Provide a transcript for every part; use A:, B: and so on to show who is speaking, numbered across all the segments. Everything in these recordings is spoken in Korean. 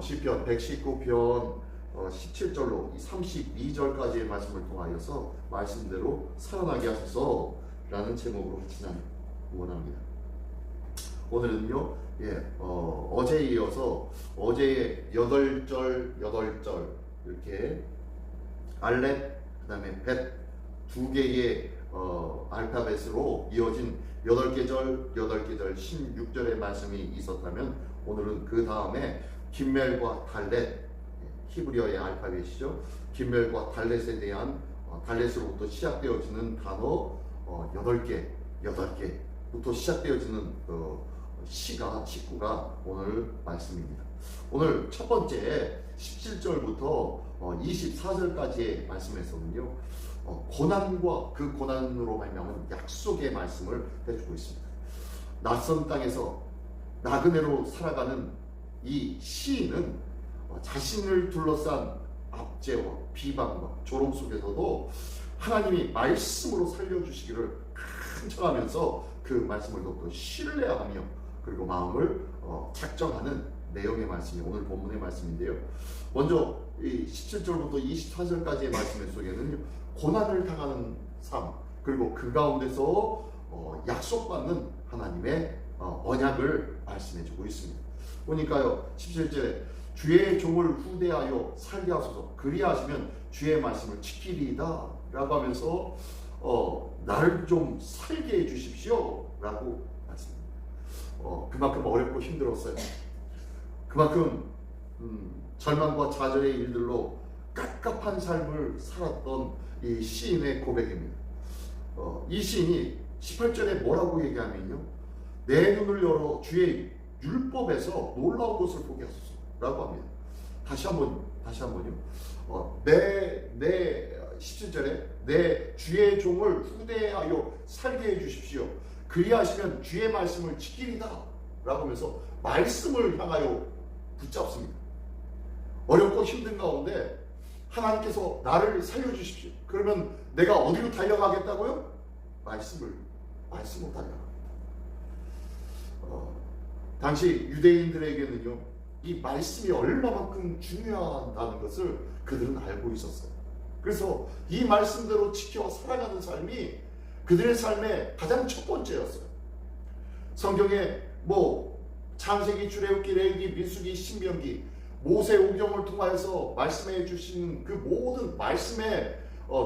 A: 시편 119편 17절로 32절까지의 말씀을 통하여서 말씀대로 살아나게 하소서 라는 제목으로 같이 원합니다. 오늘은요, 어제에 이어서 어제의 8절 이렇게 알렙, 그 다음에 벳 두 개의 알파벳으로 이어진 8계절 16절의 말씀이 있었다면, 오늘은 그 다음에 김멜과 달렛, 히브리어의 알파벳이죠. 김멜과 달렛에 대한 달렛으로부터 시작되어지는 단어 8개부터 시작되어지는 식구가 오늘 말씀입니다. 오늘 첫 번째 17절부터 24절까지의 말씀에서는요, 고난과 그 고난으로 말미암은 약속의 말씀을 해주고 있습니다. 낯선 땅에서 나그네로 살아가는 이 시인은 자신을 둘러싼 압제와 비방과 조롱 속에서도 하나님이 말씀으로 살려주시기를 간청하면서 그 말씀을 더욱더 신뢰하며 그리고 마음을 작정하는 내용의 말씀이 오늘 본문의 말씀인데요. 먼저 이 17절부터 24절까지의 말씀 속에는 고난을 당하는 삶, 그리고 그 가운데서 약속받는 하나님의 언약을 말씀해주고 있습니다. 보니까요, 17절에 주의 종을 후대하여 살게 하소서, 그리하시면 주의 말씀을 지키리이다 라고 하면서 나를 좀 살게 해주십시오 라고 말씀합니다. 그만큼 어렵고 힘들었어요. 그만큼 절망과 좌절의 일들로 깝깝한 삶을 살았던 이 시인의 고백입니다. 이 시인이 18절에 뭐라고 얘기하면요, 내 눈을 열어 주의 율법에서 놀라운 것을 보게 하소서 라고 합니다. 다시 한번요. 내 17절에 내 주의 종을 후대하여 살게 해주십시오, 그리하시면 주의 말씀을 지키리다 라고 하면서 말씀을 향하여 붙잡습니다. 어렵고 힘든 가운데 하나님께서 나를 살려주십시오. 그러면 내가 어디로 달려가겠다고요? 말씀으로 달려갑니다. 당시 유대인들에게는요, 이 말씀이 얼마만큼 중요하다는 것을 그들은 알고 있었어요. 그래서 이 말씀대로 지켜 살아가는 삶이 그들의 삶의 가장 첫 번째였어요. 성경에 창세기, 출애굽기, 레위기, 민수기, 신명기, 모세오경을 통하여서 말씀해 주신 그 모든 말씀에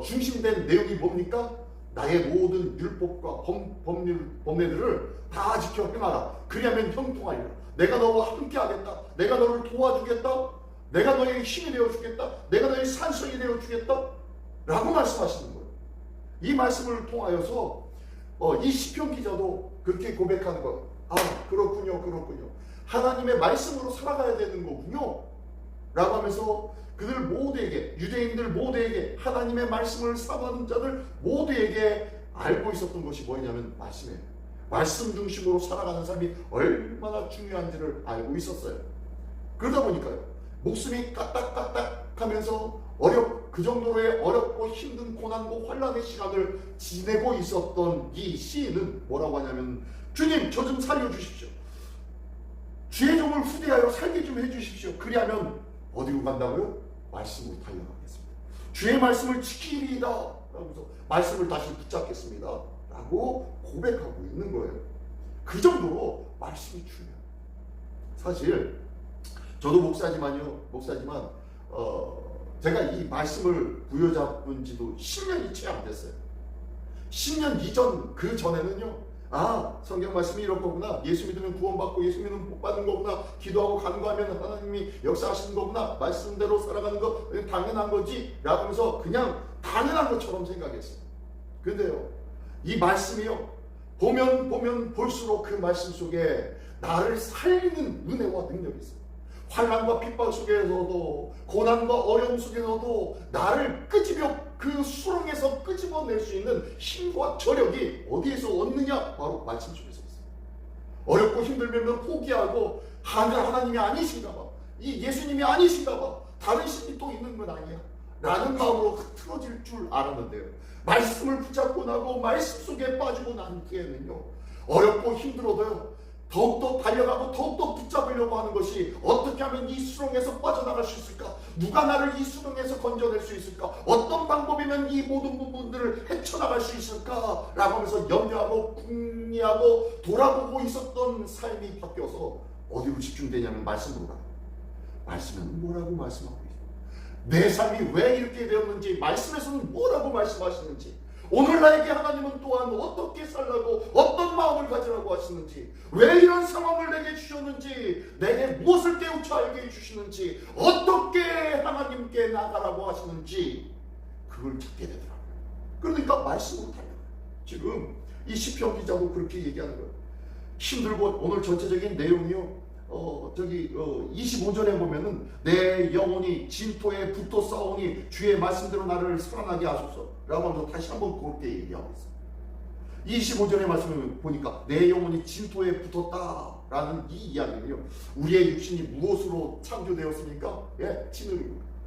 A: 중심된 내용이 뭡니까? 나의 모든 율법과 법례들을 다 지켜 행하라. 그리하면 형통하리라. 내가 너와 함께 하겠다. 내가 너를 도와주겠다. 내가 너에게 힘이 되어주겠다. 내가 너의 산성이 되어주겠다 라고 말씀하시는 거예요. 이 말씀을 통하여서 이 시편 기자도 그렇게 고백하는 거예요. 그렇군요. 하나님의 말씀으로 살아가야 되는 거군요 라고 하면서 그들 모두에게, 유대인들 모두에게, 하나님의 말씀을 사모하는 자들 모두에게 알고 있었던 것이 뭐냐면 말씀이에요. 말씀 중심으로 살아가는 삶이 얼마나 중요한지를 알고 있었어요. 그러다 보니까요, 목숨이 까딱까딱 하면서 그 정도로의 어렵고 힘든 고난과 환난의 시간을 지내고 있었던 이 시인은 뭐라고 하냐면, 주님, 저 좀 살려주십시오. 주의 종을 후대하여 살게 좀 해주십시오. 그리하면 어디로 간다고요? 말씀으로 달려가겠습니다. 주의 말씀을 지키리이다 라면서 말씀을 다시 붙잡겠습니다 라고 고백하고 있는 거예요. 그 정도로 말씀이 중요해요. 사실 저도 목사지만 제가 이 말씀을 부여잡은 지도 10년이 채 안 됐어요. 10년 이전, 그 전에는요, 성경 말씀이 이런 거구나, 예수 믿으면 구원받고 예수 믿으면 복받는 거구나, 기도하고 간구하면 하나님이 역사하시는 거구나, 말씀대로 살아가는 거 당연한 거지 라고 하면서 그냥 당연한 것처럼 생각했어요. 근데요, 이 말씀이요, 보면 볼수록 그 말씀 속에 나를 살리는 은혜와 능력이 있어요. 환난과 핍박 속에서도, 고난과 어려움 속에서도 나를 그 수렁에서 끄집어낼 수 있는 힘과 저력이 어디에서 얻느냐? 바로 말씀 속에서 있어요. 어렵고 힘들면 포기하고 하나님이 아니신가 봐, 이 예수님이 아니신가 봐, 다른 신이 또 있는 건 아니야 라는 마음으로 흐트러질 줄 알았는데요, 말씀을 붙잡고 나고 말씀 속에 빠지고 난 뒤에는요, 어렵고 힘들어도요, 더욱더 달려가고 더욱더 붙잡으려고 하는 것이 어떻게 하면 이 수렁에서 빠져나갈 수 있을까? 누가 나를 이 수렁에서 건져낼 수 있을까? 어떤 방법이면 이 모든 부분들을 헤쳐나갈 수 있을까? 라고 하면서 염려하고 궁리하고 돌아보고 있었던 삶이 바뀌어서 어디로 집중되냐면 말씀으로 가요. 말씀은 뭐라고 말씀하고 있어요? 내 삶이 왜 이렇게 되었는지, 말씀에서는 뭐라고 말씀하시는지, 오늘 나에게 하나님은 또한 어떻게 살라고, 어떤 마음을 가지라고 하시는지, 왜 이런 상황을 내게 주셨는지, 내게 무엇을 깨우쳐 알게 해주시는지, 어떻게 하나님께 나가라고 하시는지 그걸 찾게 되더라고요. 그러니까 말씀으로 달려가요. 지금 이 시편 기자도 그렇게 얘기하는 거예요. 힘들고, 오늘 전체적인 내용이요, 25절에 보면은 내 영혼이 진토에 붙어 싸우니 주의 말씀대로 나를 살아나게 하소서 라고 하면서 다시 한번 그렇게 얘기하고 있어요. 25절의 말씀을 보니까 내 영혼이 진토에 붙었다 라는 이 이야기는요, 우리의 육신이 무엇으로 창조되었습니까? 예,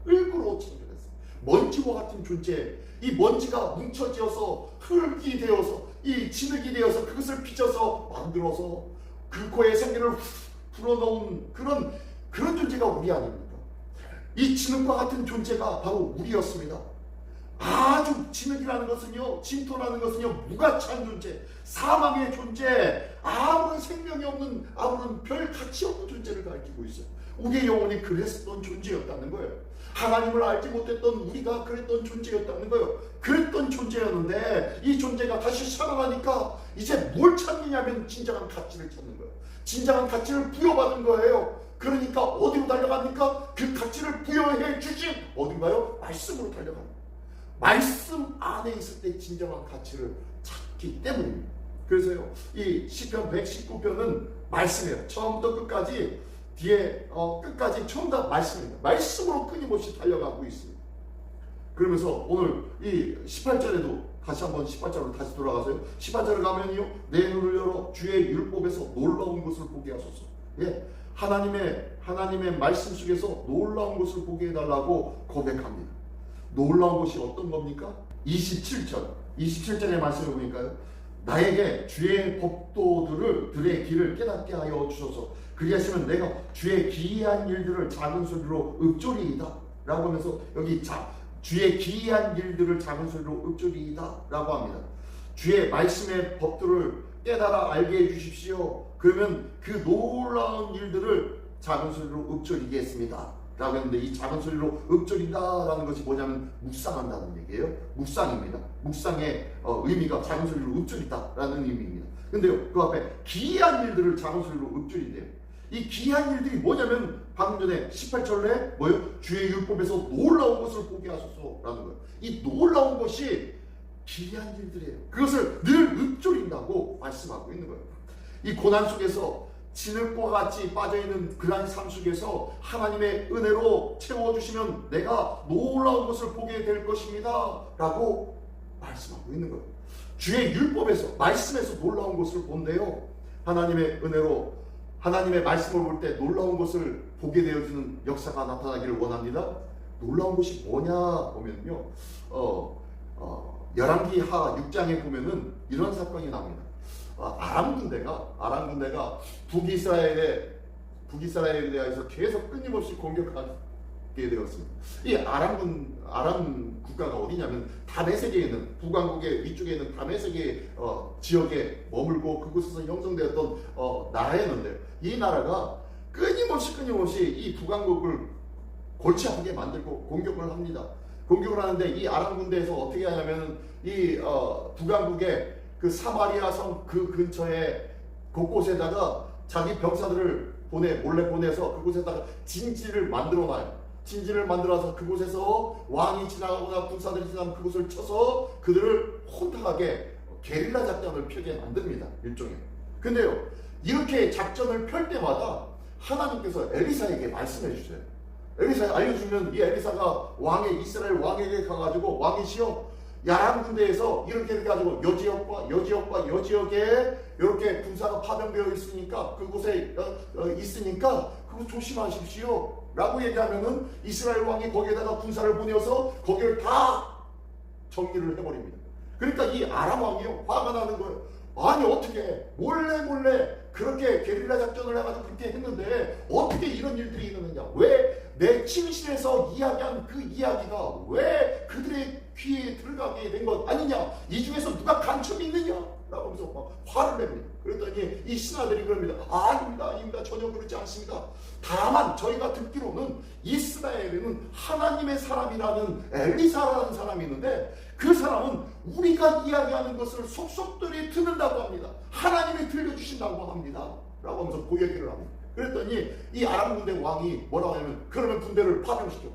A: 흙으로 창조됐어요. 먼지와 같은 존재, 이 먼지가 뭉쳐지어서 흙이 되어서, 이 진흙이 되어서 그것을 빚어서 만들어서 그 코에 생기를 불어넣은 그런 존재가 우리 아닙니까? 이 진흙과 같은 존재가 바로 우리였습니다. 아주 진흙이라는 것은요, 진토라는 것은요, 무가치한 존재, 사망의 존재, 아무런 생명이 없는, 아무런 별 가치 없는 존재를 가리키고 있어요. 우리의 영혼이 그랬던 존재였다는 거예요. 하나님을 알지 못했던 우리가 그랬던 존재였다는 거예요. 그랬던 존재였는데 이 존재가 다시 살아나니까 이제 뭘 찾느냐면 진정한 가치를 찾는 거예요. 진정한 가치를 부여받은 거예요. 그러니까 어디로 달려갑니까? 그 가치를 부여해 주신 어딘가요? 말씀으로 달려갑니다. 말씀 안에 있을 때 진정한 가치를 찾기 때문입니다. 그래서요, 이 시편 119편은 말씀이에요. 처음부터 끝까지, 뒤에 끝까지 전부 다 말씀입니다. 말씀으로 끊임없이 달려가고 있습니다. 그러면서 오늘 이 18절에도 다시 한번 18절로 다시 돌아가서요, 18절에 가면요, 내 눈을 열어 주의 율법에서 놀라운 것을 보게 하소서. 예, 하나님의 말씀 속에서 놀라운 것을 보게 해달라고 고백합니다. 놀라운 것이 어떤 겁니까? 27절의 말씀을 보니까요, 나에게 주의 법도들의 길을 깨닫게 하여 주소서. 그리하시면 내가 주의 기이한 일들을 작은 소리로 읊조리이다 라고 하면서, 여기 주의 기이한 일들을 작은 소리로 읊조리이다 라고 합니다. 주의 말씀의 법들을 깨달아 알게 해주십시오. 그러면 그 놀라운 일들을 작은 소리로 읊조리겠습니다 라고 했는데, 이 작은 소리로 읊조린다라는 것이 뭐냐면 묵상한다는 얘기예요. 묵상입니다. 묵상의 의미가 작은 소리로 읊조린다라는 의미입니다. 근데요, 그 앞에 기이한 일들을 작은 소리로 읊조린대요. 이 기이한 일들이 뭐냐면 방금 전에 18절에 뭐예요? 주의 율법에서 놀라운 것을 보게 하소서라는 거예요. 이 놀라운 것이 기이한 일들이에요. 그것을 늘 읊조린다고 말씀하고 있는 거예요. 이 고난 속에서 진흙과 같이 빠져있는 그러한 삶 속에서 하나님의 은혜로 채워주시면 내가 놀라운 것을 보게 될 것입니다 라고 말씀하고 있는 거예요. 주의 율법에서, 말씀에서 놀라운 것을 본대요. 하나님의 은혜로, 하나님의 말씀을 볼 때 놀라운 것을 보게 되어주는 역사가 나타나기를 원합니다. 놀라운 것이 뭐냐 보면요, 열왕기하 6장에 보면은 이런 사건이 나옵니다. 아람 군대가 북이스라엘에 대해서 계속 끊임없이 공격하게 되었습니다. 이 아람 국가가 어디냐면 다메섹에 있는, 북왕국의 위쪽에 있는 다메섹의 지역에 머물고 그곳에서 형성되었던 나라였는데, 이 나라가 끊임없이 이 북왕국을 골치 아프게 만들고 공격을 합니다. 공격을 하는데 이 아람 군대에서 어떻게 하냐면 이 북왕국의 그 사마리아 성 그 근처에 곳곳에다가 자기 병사들을 몰래 보내서 그곳에다가 진지를 만들어놔요. 진지를 만들어서 그곳에서 왕이 지나가거나 군사들이 지나가면 그곳을 쳐서 그들을 혼탁하게 게릴라 작전을 펴게 만듭니다. 일종의. 근데요, 이렇게 작전을 펼 때마다 하나님께서 엘리사에게 말씀해 주세요. 엘리사에 알려주면 이 엘리사가 이스라엘 왕에게 가가지고, 왕이시여, 야람 군대에서 이렇게 해가지고 여지역에 이렇게 군사가 파병되어 있으니까, 그곳에 있으니까 그거 조심하십시오 라고 얘기하면은 이스라엘 왕이 거기에다가 군사를 보내서 거기를 다 정리를 해버립니다. 그러니까 이 아람 왕이요, 화가 나는 거예요. 아니 어떻게 몰래 그렇게 게릴라 작전을 해가지고 그렇게 했는데 어떻게 이런 일들이 일어나냐? 왜 내 침실에서 이야기한 그 이야기가 왜 그들의 귀에 들어가게 된 것 아니냐? 이 중에서 누가 간첩이 있느냐? 라고 하면서 막 화를 냅니다. 그랬더니 이 신하들이 그럽니다. 아닙니다. 전혀 그렇지 않습니다. 다만 저희가 듣기로는 이스라엘에는 하나님의 사람이라는 엘리사라는 사람이 있는데 그 사람은 우리가 이야기하는 것을 속속들이 듣는다고 합니다. 하나님이 들려주신다고 합니다. 라고 하면서 그 얘기를 합니다. 그랬더니 이 아람 군대 왕이 뭐라고 하냐면 그러면 군대를 파병시켜.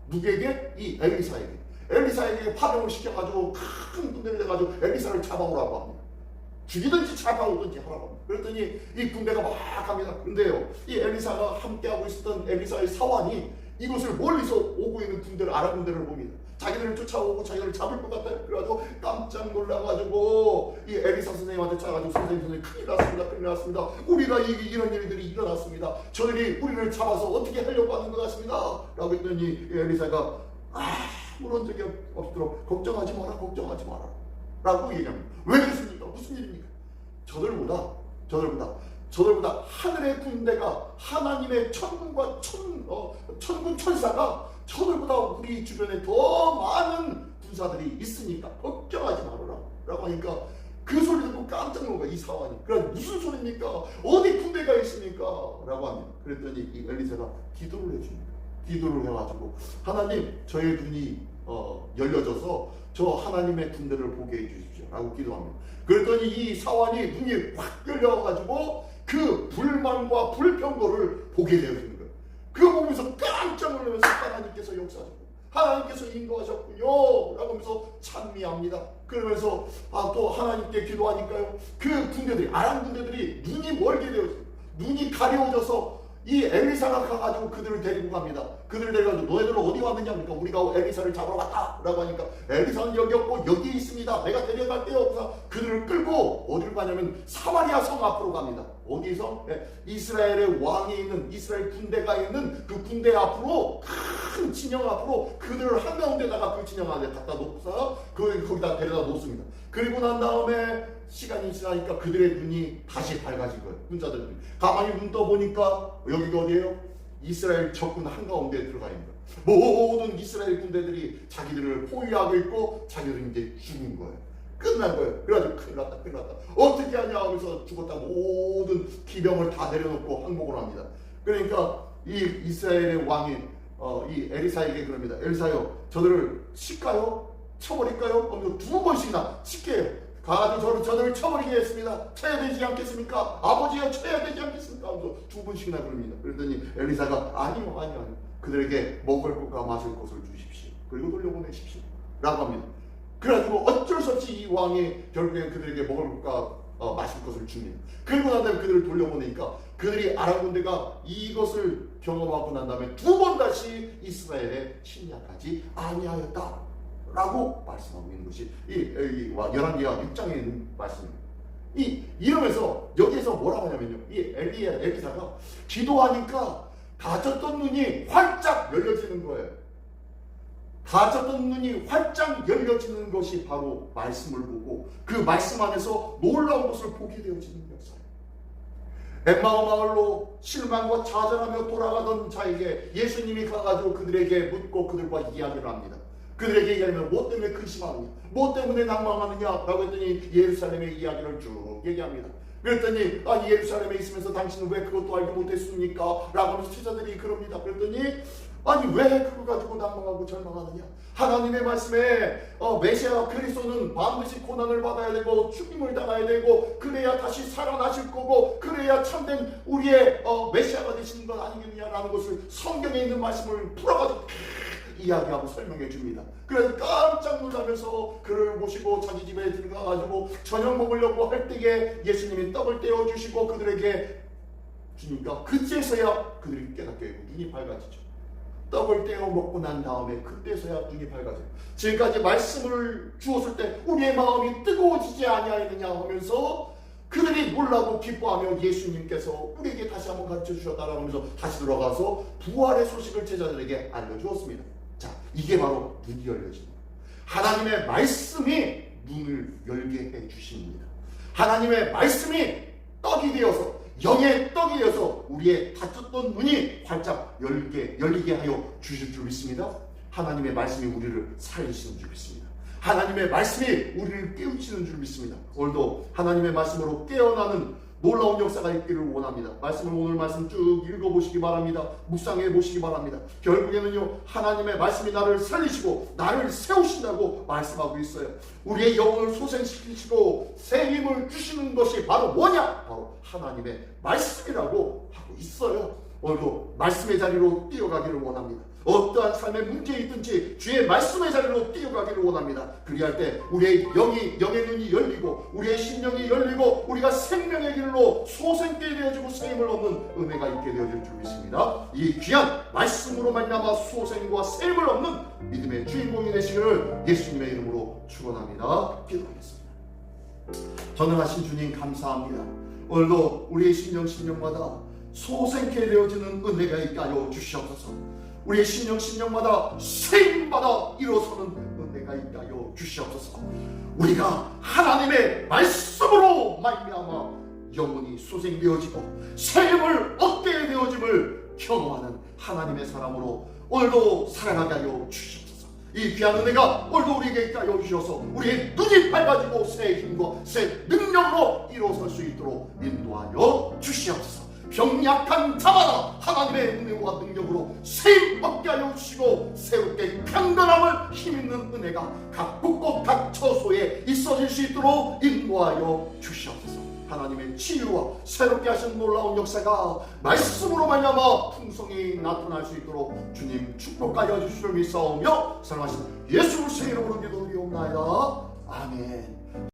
A: 누구에게? 이 엘리사에게 파병을 시켜가지고 큰 군대를 내가지고 엘리사를 잡아오라고 합니다. 죽이든지 잡아오든지 하라고 합니다. 그랬더니 이 군대가 막 갑니다. 근데요, 이 엘리사가 함께하고 있었던 엘리사의 사환이 이곳을 멀리서 오고 있는 군대를, 아람 군대를 봅니다. 자기들을 쫓아오고 자기들을 잡을 것 같아요. 그래가지고 깜짝 놀라가지고 이 엘리사 선생님한테 짜가지고 선생님 큰일 났습니다. 우리가 이런 일들이 일어났습니다. 저들이 우리를 잡아서 어떻게 하려고 하는 것 같습니다. 라고 했더니 이 엘리사가 아무런 적이 없도록 걱정하지 마라 라고 얘기합니다. 왜 그렇습니까? 무슨 일입니까? 저들보다 하늘의 군대가 하나님의 천군과 천군 천사가 저들보다 우리 주변에 더 많은 군사들이 있으니까 걱정하지 말아라 라고 하니까 그 소리 듣고 깜짝 놀란 거야, 이 사환이. 그래 무슨 소리입니까? 어디 군대가 있습니까? 라고 합니다. 그랬더니 이 엘리사가 기도를 해줍니다. 기도를 해가지고 하나님 저의 눈이 열려져서 저 하나님의 군대를 보게 해주십시오 라고 기도합니다. 그랬더니 이 사환이 눈이 확 열려가지고 그 불만과 불평거를 보게 되어지는 거예요. 그거 보면서 깜짝 놀라면서 하나님께서 역사하셨고 하나님께서 인도하셨군요 라고 하면서 찬미합니다. 그러면서 또 하나님께 기도하니까요, 그 군대들이, 아람 군대들이 눈이 멀게 되어집니다. 눈이 가려워져서 이 엘리사가 가가지고 그들을 데리고 갑니다. 그들을 데려가지고 너희들은 어디 왔느냐? 그러니까 우리가 엘리사를 잡으러 왔다 라고 하니까 엘리사는 여기 없고 여기 있습니다. 내가 데려갈게요. 그래서 그들을 끌고 어디로 가냐면 사마리아 성 앞으로 갑니다. 어디서? 이스라엘의 왕이 있는, 이스라엘 군대가 있는 그 군대 앞으로, 큰 진영 앞으로 그들을 한가운데다가 그 진영 안에 갖다 놓고서 거기다 데려다 놓습니다. 그리고 난 다음에 시간이 지나니까 그들의 눈이 다시 밝아진 거예요. 군사들 눈이. 가만히 눈 떠보니까 여기가 어디예요? 이스라엘 적군 한가운데에 들어가 있는 거예요. 모든 이스라엘 군대들이 자기들을 포위하고 있고 자기들은 이제 죽은 거예요. 끝난 거예요. 그래가지고 큰일 났다. 어떻게 하냐 하면서 죽었다 모든 기병을 다 내려놓고 항복을 합니다. 그러니까 이 이스라엘의 왕이 이 엘리사에게 그럽니다. 엘리사요, 저들을 칠까요? 쳐버릴까요? 두 번씩이나 칠게요. 가가지고 저들을 쳐버리겠습니다. 쳐야 되지 않겠습니까? 아버지여 쳐야 되지 않겠습니까? 하면서 두 번씩이나 그럽니다. 그랬더니 엘리사가 아니요. 그들에게 먹을 것과 마실 것을 주십시오. 그리고 돌려보내십시오. 라고 합니다. 그래가지고 어쩔 수 없이 이 왕이 결국엔 그들에게 먹을 것과 마실 것을 줍니다. 그리고 난 다음에 그들을 돌려보내니까 그들이 아람 군대가 이것을 경험하고 난 다음에 두 번 다시 이스라엘에 침략하지 아니하였다 라고 말씀하고 있는 것이 이 열왕기하 6장에 있는 말씀입니다. 이러면서 여기에서 뭐라고 하냐면요, 이 엘리사가 기도하니까 닫혔던 눈이 활짝 열려지는 거예요. 닫혔던 눈이 활짝 열려지는 것이 바로 말씀을 보고 그 말씀 안에서 놀라운 것을 보게 되어지는 역사예요. 엠마오 마을로 실망과 좌절하며 돌아가던 자에게 예수님이 가가지고 그들에게 묻고 그들과 이야기를 합니다. 그들에게 이야기하면 뭐 때문에 근심하느냐, 뭐 때문에 낭망하느냐 라고 했더니 예루살렘의 이야기를 쭉 얘기합니다. 그랬더니 예루살렘에 있으면서 당신은 왜 그것도 알지 못했습니까? 라고 하면서 제자들이 그럽니다. 그랬더니 왜 그거 가지고 낭망하고 절망하느냐? 하나님의 말씀에 메시아 그리스도는 반드시 고난을 받아야 되고 죽임을 당해야 되고 그래야 다시 살아나실 거고 그래야 참된 우리의 메시아가 되시는 것 아니겠느냐라는 것을 성경에 있는 말씀을 풀어가지고 이야기하고 설명해 줍니다. 그래서 깜짝 놀라면서 그를 모시고 자기 집에 들어가가지고 저녁 먹으려고 할 때에 예수님이 떡을 떼어주시고 그들에게 주니까 그때서야 그들이 깨닫게 되고 눈이 밝아지죠. 떡을 떼어 먹고 난 다음에 그때서야 눈이 밝아져요. 지금까지 말씀을 주었을 때 우리의 마음이 뜨거워지지 아니하느냐 하면서 그들이 놀라고 기뻐하며 예수님께서 우리에게 다시 한번 가르쳐 주셨다라고 하면서 다시 들어가서 부활의 소식을 제자들에게 알려주었습니다. 자, 이게 바로 눈이 열려집니다. 하나님의 말씀이 눈을 열게 해주십니다. 하나님의 말씀이 떡이 되어서, 영의 떡이 되어서 우리의 닫혔던 눈이 활짝 열리게 하여 주실 줄 믿습니다. 하나님의 말씀이 우리를 살리시는 줄 믿습니다. 하나님의 말씀이 우리를 깨우치는 줄 믿습니다. 오늘도 하나님의 말씀으로 깨어나는 놀라운 역사가 있기를 원합니다. 말씀을 오늘 말씀 쭉 읽어보시기 바랍니다. 묵상해 보시기 바랍니다. 결국에는요, 하나님의 말씀이 나를 살리시고 나를 세우신다고 말씀하고 있어요. 우리의 영혼을 소생시키시고 새 힘을 주시는 것이 바로 뭐냐? 바로 하나님의 말씀이라고 하고 있어요. 오늘도 말씀의 자리로 뛰어가기를 원합니다. 어떠한 삶의 문제 있든지 주의 말씀의 자리로 뛰어가기를 원합니다. 그리할 때 우리의 영의 눈이 열리고 우리의 심령이 열리고 우리가 생명의 길로 소생케 되어지고 새 힘을 얻는 은혜가 있게 되어질 줄 믿습니다. 이 귀한 말씀으로 말미암아 소생과 새 힘을 얻는 믿음의 주인공이 되시기를 예수님의 이름으로 축원합니다. 기도하겠습니다. 전능하신 주님 감사합니다. 오늘도 우리의 심령마다 소생케 되어지는 은혜가 있게 하여 주시옵소서. 우리의 심령마다 새 힘마다 일어서는 은혜가 있게 하여 주시옵소서. 우리가 하나님의 말씀으로 말미암아 영혼이 소생되어지고 새 힘을 얻게 되어짐을 경험하는 하나님의 사람으로 오늘도 살아가게 하여 주시옵소서. 이 귀한 은혜가 오늘도 우리에게 있게 하여 주셔서 우리의 눈이 밝아지고 새 힘과 새 능력으로 일어설 수 있도록 인도하여 주시옵소서. 병약한 자마다 하나님의 은혜와 능력으로 새 얻게 하여 주시고 새롭게 강건함을 힘있는 은혜가 각 곳곳 각 처소에 있어질 수 있도록 인도하여 주시옵소서. 하나님의 치유와 새롭게 하신 놀라운 역사가 말씀으로 말미암아 풍성히 나타날 수 있도록 주님 축복하여 주실 줄 믿사오며 사랑하신 예수 그리스도의 이름으로 기도드리옵나이다. 아멘.